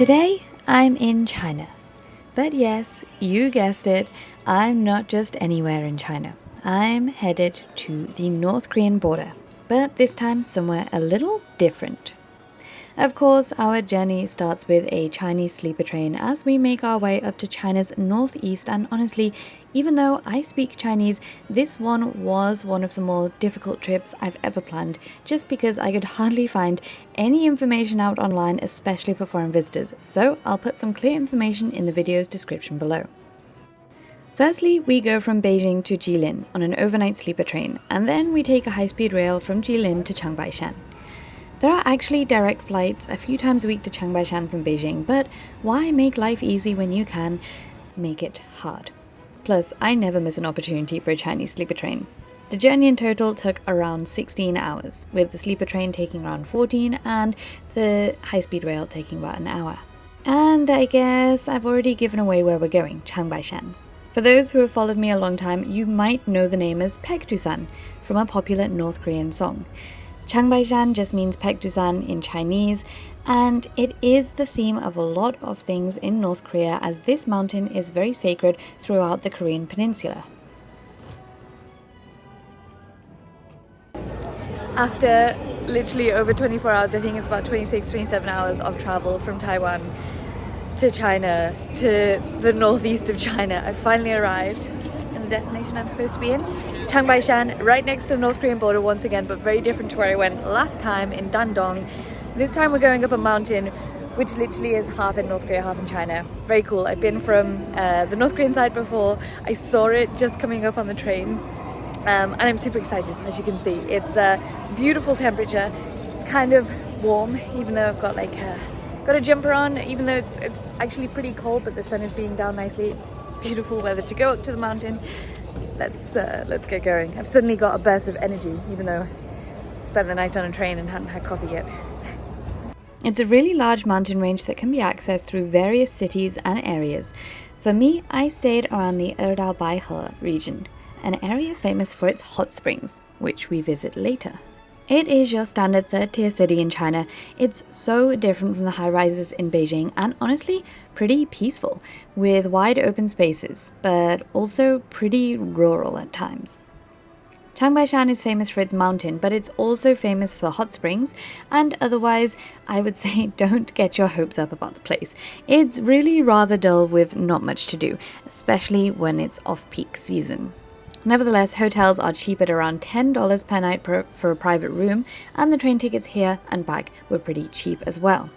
Today, I'm in China. But yes, you guessed it, I'm not just anywhere in China. I'm headed to the North Korean border, but this time somewhere a little different. Of course, our journey starts with a Chinese sleeper train as we make our way up to China's northeast, and honestly, even though I speak Chinese, this one was one of the more difficult trips I've ever planned, just because I could hardly find any information out online, especially for foreign visitors, so I'll put some clear information in the video's description below. Firstly, we go from Beijing to Jilin on an overnight sleeper train, and then we take a high-speed rail from Jilin to Changbaishan. There are actually direct flights a few times a week to Changbaishan from Beijing, but why make life easy when you can make it hard? Plus, I never miss an opportunity for a Chinese sleeper train. The journey in total took around 16 hours, with the sleeper train taking around 14 and the high-speed rail taking about an hour. And I guess I've already given away where we're going, Changbaishan. For those who have followed me a long time, you might know the name as Paektusan from a popular North Korean song. Changbaishan just means Paektusan in Chinese, and it is the theme of a lot of things in North Korea, as this mountain is very sacred throughout the Korean Peninsula. After literally over 24 hours, I think it's about 26-27 hours of travel from Taiwan to China, to the northeast of China, I finally arrived in the destination I'm supposed to be in. Changbaishan, right next to the North Korean border once again, but very different to where I went last time in Dandong. This time we're going up a mountain which literally is half in North Korea, half in China. Very cool. I've been from the North Korean side before. I saw it just coming up on the train, and I'm super excited. As you can see, it's a beautiful temperature. It's kind of warm, even though I've got got a jumper on, even though it's actually pretty cold, but the sun is beating down nicely. It's beautiful weather to go up to the mountain. Let's get going. I've suddenly got a burst of energy, even though I spent the night on a train and hadn't had coffee yet. It's a really large mountain range that can be accessed through various cities and areas. For me, I stayed around the Erdalbaihe region, an area famous for its hot springs, which we visit later. It is your standard third-tier city in China. It's so different from the high-rises in Beijing, and honestly, pretty peaceful, with wide open spaces, but also pretty rural at times. Changbaishan is famous for its mountain, but it's also famous for hot springs, and otherwise, I would say don't get your hopes up about the place. It's really rather dull with not much to do, especially when it's off-peak season. Nevertheless, hotels are cheap at around $10 per night for a private room, and the train tickets here and back were pretty cheap as well.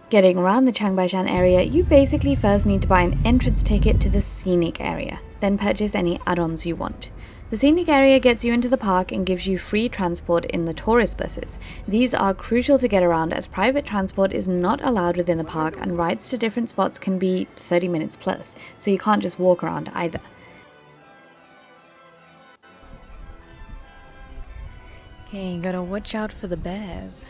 Getting around the Changbaishan area, you basically first need to buy an entrance ticket to the scenic area, then purchase any add-ons you want. The scenic area gets you into the park and gives you free transport in the tourist buses. These are crucial to get around, as private transport is not allowed within the park, and rides to different spots can be 30 minutes plus, so you can't just walk around either. Okay, gotta watch out for the bears.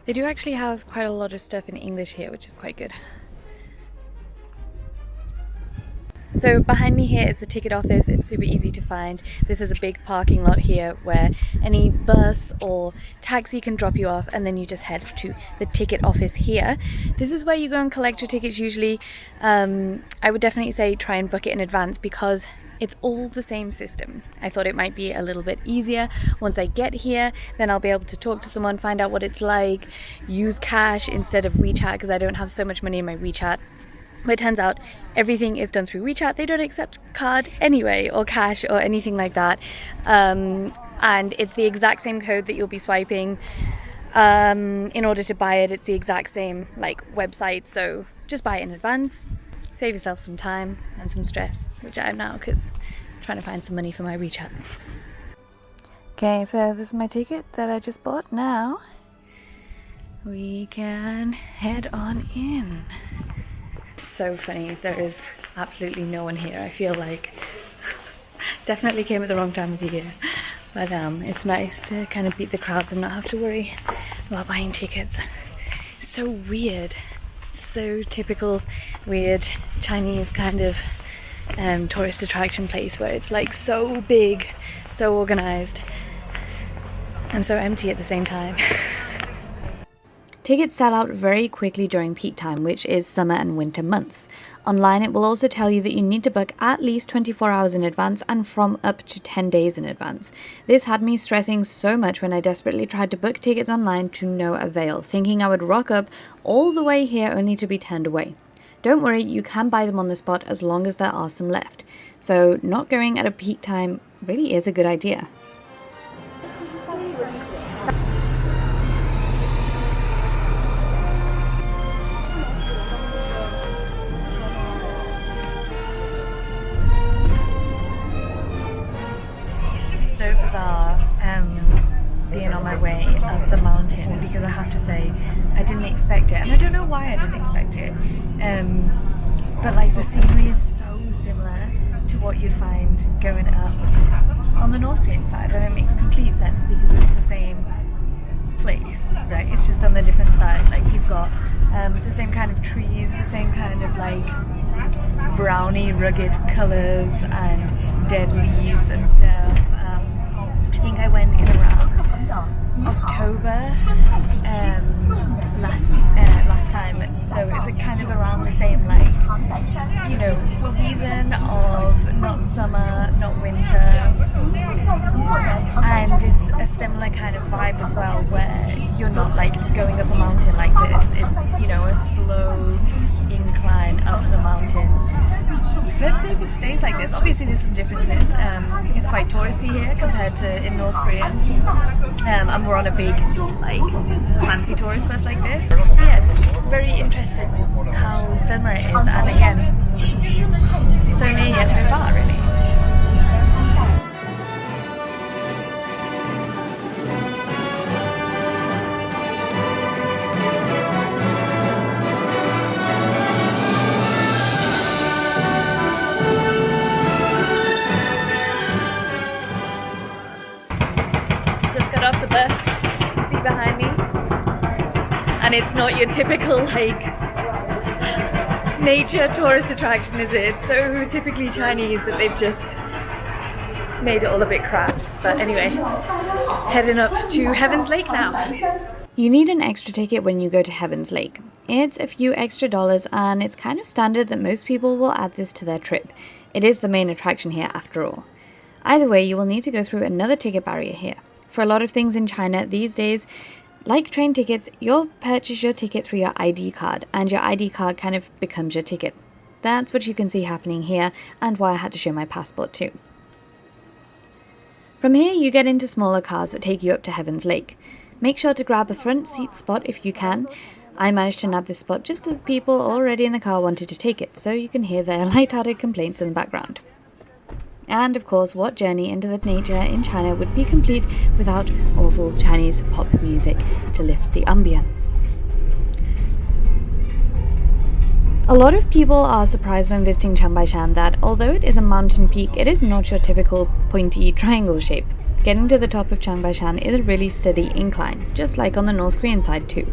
They do actually have quite a lot of stuff in English here, which is quite good. So behind me here is the ticket office. It's super easy to find. This is a big parking lot here where any bus or taxi can drop you off, and then you just head to the ticket office here. This is where you go and collect your tickets usually. I would definitely say try and book it in advance, because it's all the same system. I thought it might be a little bit easier. Once I get here, then I'll be able to talk to someone, find out what it's like, use cash instead of WeChat, because I don't have so much money in my WeChat. But it turns out everything is done through WeChat. They don't accept card anyway, or cash, or anything like that. And it's the exact same code that you'll be swiping in order to buy it. It's the exact same website, so just buy it in advance. Save yourself some time and some stress, which I am now because I'm trying to find some money for my WeChat. Okay, so this is my ticket that I just bought. Now we can head on in. So funny, there is absolutely no one here. I feel like definitely came at the wrong time of the year, but it's nice to kind of beat the crowds and not have to worry about buying tickets. It's so weird. So typical weird Chinese kind of tourist attraction place where it's so big, so organized, and so empty at the same time. Tickets sell out very quickly during peak time, which is summer and winter months. Online, it will also tell you that you need to book at least 24 hours in advance and from up to 10 days in advance. This had me stressing so much when I desperately tried to book tickets online to no avail, thinking I would rock up all the way here only to be turned away. Don't worry, you can buy them on the spot as long as there are some left. So not going at a peak time really is a good idea. It's so bizarre being on my way up the mountain, because I have to say I didn't expect it, and I don't know why I didn't expect it, but like the scenery is so similar to what you'd find going up on the North Korean side, and it makes complete sense because it's the same place, right? It's just on the different side. Like you've got the same kind of trees, the same kind of like browny rugged colours and dead leaves and stuff. I think I went in around October last time, so it's kind of around the same, like, you know, season of not summer, not winter, and it's a similar kind of vibe as well, where you're not like going up a mountain like this. It's, you know, a slow incline up the mountain. Let's see if it stays like this. Obviously there's some differences. It's quite touristy here compared to in North Korea, and we're on a big like fancy tourist bus like this. Yeah, it's very interesting how similar it is, and again, so near yet so far really. Off the bus, see behind me, and it's not your typical like nature tourist attraction, is it? It's so typically Chinese that they've just made it all a bit crap. But anyway, heading up to Heaven's Lake now. You need an extra ticket when you go to Heaven's Lake. It's a few extra dollars, and it's kind of standard that most people will add this to their trip. It is the main attraction here after all. Either way, you will need to go through another ticket barrier here. For a lot of things in China these days, like train tickets, you'll purchase your ticket through your ID card, and your ID card kind of becomes your ticket. That's what you can see happening here, and why I had to show my passport too. From here, you get into smaller cars that take you up to Heaven's Lake. Make sure to grab a front seat spot if you can. I managed to nab this spot just as people already in the car wanted to take it, so you can hear their light-hearted complaints in the background. And of course, what journey into the nature in China would be complete without awful Chinese pop music to lift the ambience? A lot of people are surprised when visiting Changbaishan that although it is a mountain peak, it is not your typical pointy triangle shape. Getting to the top of Changbaishan is a really steady incline, just like on the North Korean side too.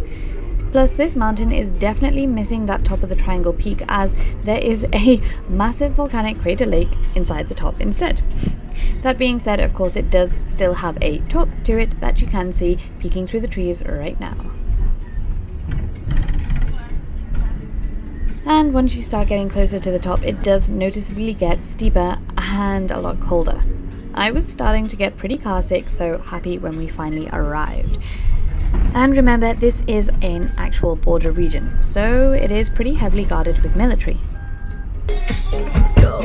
Plus, this mountain is definitely missing that top of the triangle peak, as there is a massive volcanic crater lake inside the top instead. That being said, of course, it does still have a top to it that you can see peeking through the trees right now. And once you start getting closer to the top, it does noticeably get steeper and a lot colder. I was starting to get pretty car sick, so happy when we finally arrived. And remember, this is an actual border region, so it is pretty heavily guarded with military. Let's go.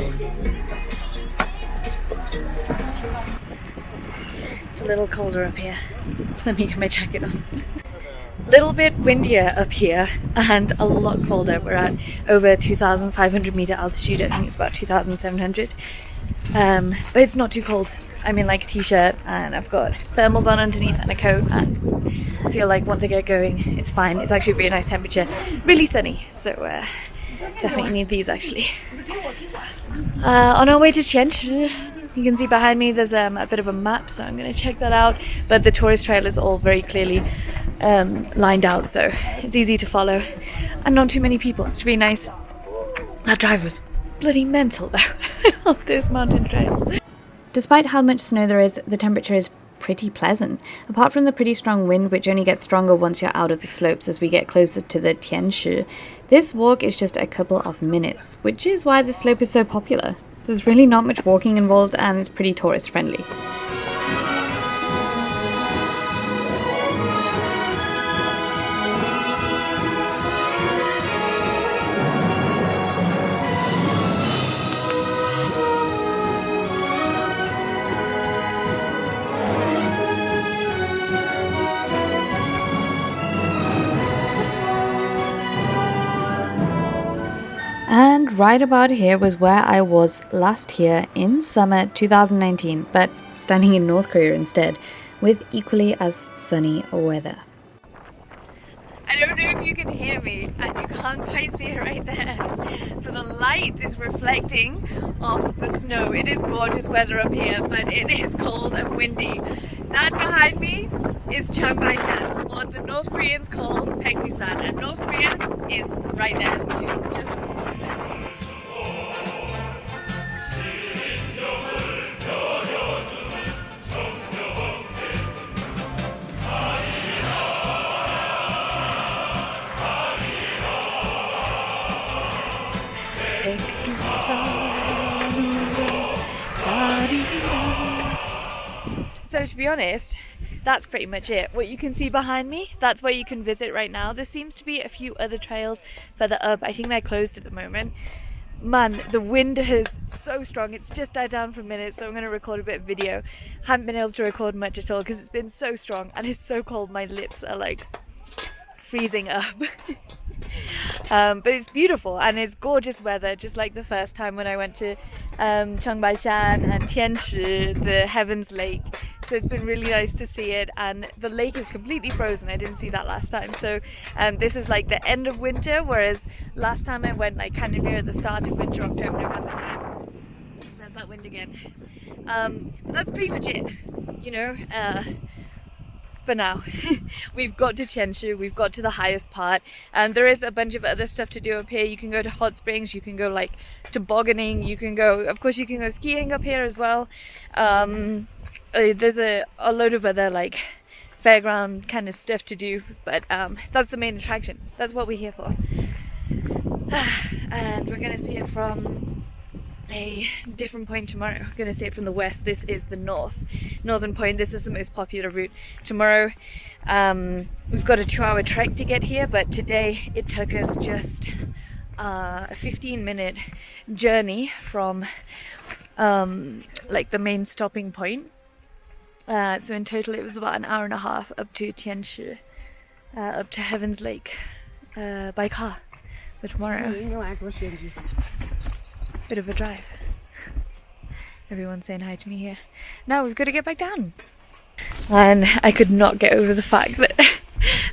It's a little colder up here. Let me get my jacket on. Little bit windier up here and a lot colder. We're at over 2,500 meter altitude. I think it's about 2,700. But it's not too cold. I'm in like a t-shirt and I've got thermals on underneath and a coat, and I feel like once I get going it's fine. It's actually a really nice temperature, really sunny, so definitely need these actually. On our way to Tianchi, you can see behind me there's a bit of a map, so I'm going to check that out, but the tourist trail is all very clearly lined out, so it's easy to follow and not too many people. It's really nice. That drive was bloody mental though on those mountain trails. Despite how much snow there is, the temperature is pretty pleasant. Apart from the pretty strong wind, which only gets stronger once you're out of the slopes as we get closer to the Tianshi, this walk is just a couple of minutes, which is why this slope is so popular. There's really not much walking involved and it's pretty tourist friendly. And right about here was where I was last year in summer 2019, but standing in North Korea instead, with equally as sunny weather. I don't know if you can hear me, and you can't quite see it right there, but the light is reflecting off the snow. It is gorgeous weather up here, but it is cold and windy. That behind me is Changbaishan, what the North Koreans call Paektusan, and North Korea is right there too, just So to be honest, that's pretty much it. What you can see behind me, that's where you can visit right now. There seems to be a few other trails further up. I think they're closed at the moment. Man, the wind is so strong. It's just died down for a minute, so I'm going to record a bit of video. Haven't been able to record much at all because it's been so strong and it's so cold. My lips are like freezing up. But it's beautiful and it's gorgeous weather, just like the first time when I went to Changbaishan and Tianshi, the Heavens Lake. So it's been really nice to see it, and the lake is completely frozen. I didn't see that last time. So this is like the end of winter, whereas last time I went like kind of near the start of winter, October, November time. There's that wind again. But that's pretty much it, you know. For now. We've got to Tianshi, we've got to the highest part, and there is a bunch of other stuff to do up here. You can go to hot springs, you can go like tobogganing, you can go, of course you can go skiing up here as well. There's a load of other like fairground kind of stuff to do, but that's the main attraction. That's what we're here for. And we're gonna see it from a different point tomorrow. We're going to see it from the west. This is the northern point. This is the most popular route. Tomorrow we've got a 2-hour trek to get here, but today it took us just a 15-minute journey from like the main stopping point. So in total it was about an hour and a half up to Tianshi, up to Heavens Lake by car for tomorrow. Bit of a drive. Everyone's saying hi to me here. Now we've got to get back down. And I could not get over the fact that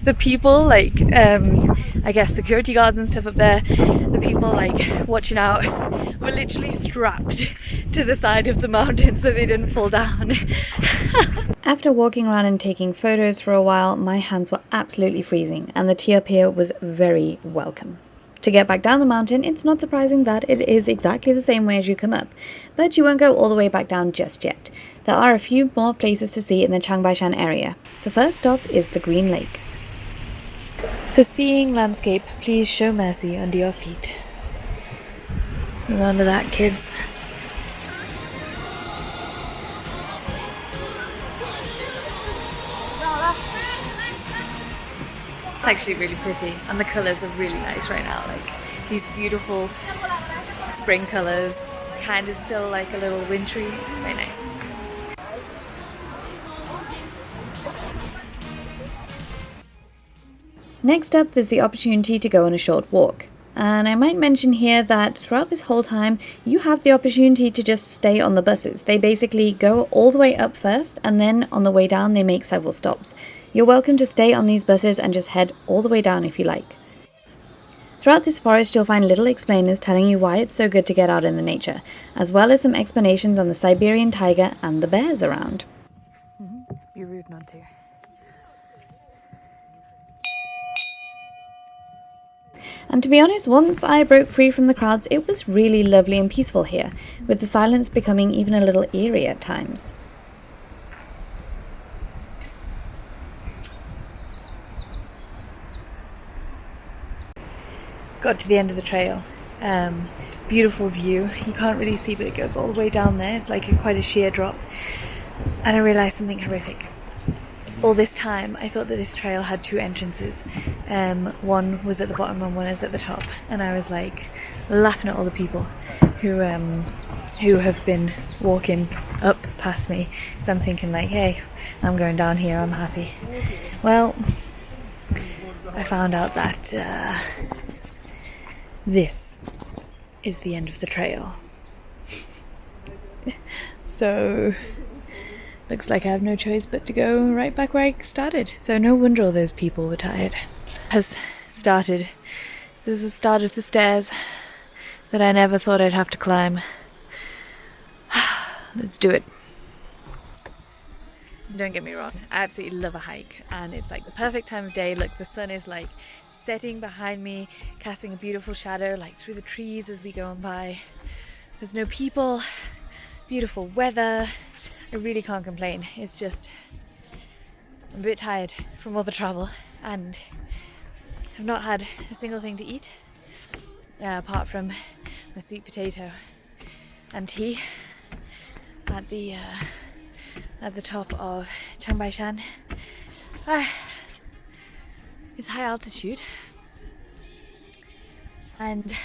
the people, like, I guess security guards and stuff up there, the people like watching out were literally strapped to the side of the mountain so they didn't fall down. After walking around and taking photos for a while, my hands were absolutely freezing and the tea up here was very welcome. To get back down the mountain, it's not surprising that it is exactly the same way as you come up, but you won't go all the way back down just yet. There are a few more places to see in the Changbaishan area. The first stop is the Green Lake. For seeing landscape, please show mercy under your feet. Remember that, kids. It's actually really pretty, and the colours are really nice right now. Like these beautiful spring colours, kind of still like a little wintry. Very nice. Next up, there's the opportunity to go on a short walk. And I might mention here that throughout this whole time, you have the opportunity to just stay on the buses. They basically go all the way up first, and then on the way down, they make several stops. You're welcome to stay on these buses and just head all the way down if you like. Throughout this forest, you'll find little explainers telling you why it's so good to get out in the nature, as well as some explanations on the Siberian tiger and the bears around. Be rude not to. And to be honest, once I broke free from the crowds, it was really lovely and peaceful here, with the silence becoming even a little eerie at times. got to the end of the trail. Beautiful view. You can't really see, but it goes all the way down there. It's like quite a sheer drop. And I realised something horrific. All this time, I thought that this trail had two entrances. One was at the bottom and one is at the top. And I was like laughing at all the people who have been walking up past me. So I'm thinking like, hey, I'm going down here, I'm happy. Well, I found out that this is the end of the trail. So looks like I have no choice but to go right back where I started. So no wonder all those people were tired. This is the start of the stairs that I never thought I'd have to climb. Let's do it. Don't get me wrong, I absolutely love a hike, and it's like the perfect time of day. Look, the sun is like setting behind me, casting a beautiful shadow like through the trees as we go on by. There's no people, beautiful weather. I really can't complain. It's just I'm a bit tired from all the travel, and I've not had a single thing to eat apart from my sweet potato and tea at the top of Changbaishan. It's high altitude, and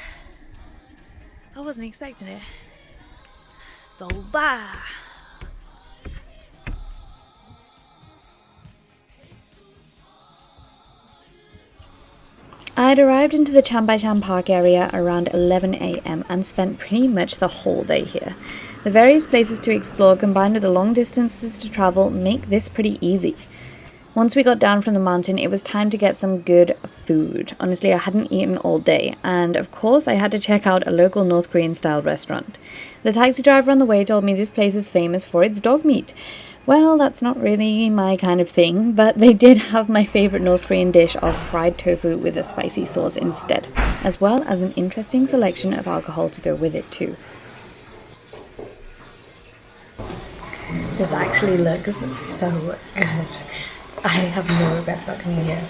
I wasn't expecting it. So bye. I had arrived into the Changbaishan Park area around 11 AM and spent pretty much the whole day here. The various places to explore combined with the long distances to travel make this pretty easy. Once we got down from the mountain, it was time to get some good food. Honestly, I hadn't eaten all day, and of course I had to check out a local North Korean style restaurant. The taxi driver on the way told me this place is famous for its dog meat. Well, that's not really my kind of thing, but they did have my favourite North Korean dish of fried tofu with a spicy sauce instead, as well as an interesting selection of alcohol to go with it too. This actually looks so good. I have no regrets about coming here.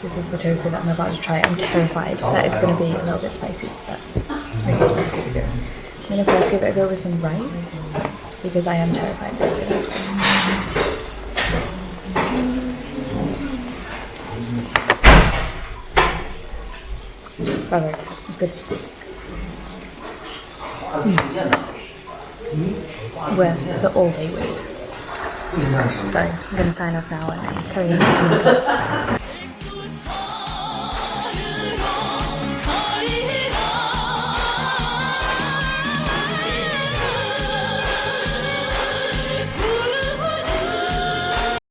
This is the tofu that I'm about to try. I'm terrified that it's going to be a little bit spicy, but okay, let's give it a go. I'm going to first give it a go with some rice, because I am terrified that it's going to be spicy. Perfect. It's good. Worth the all-day wait. Sorry, I'm going to sign off now and carry on eating this.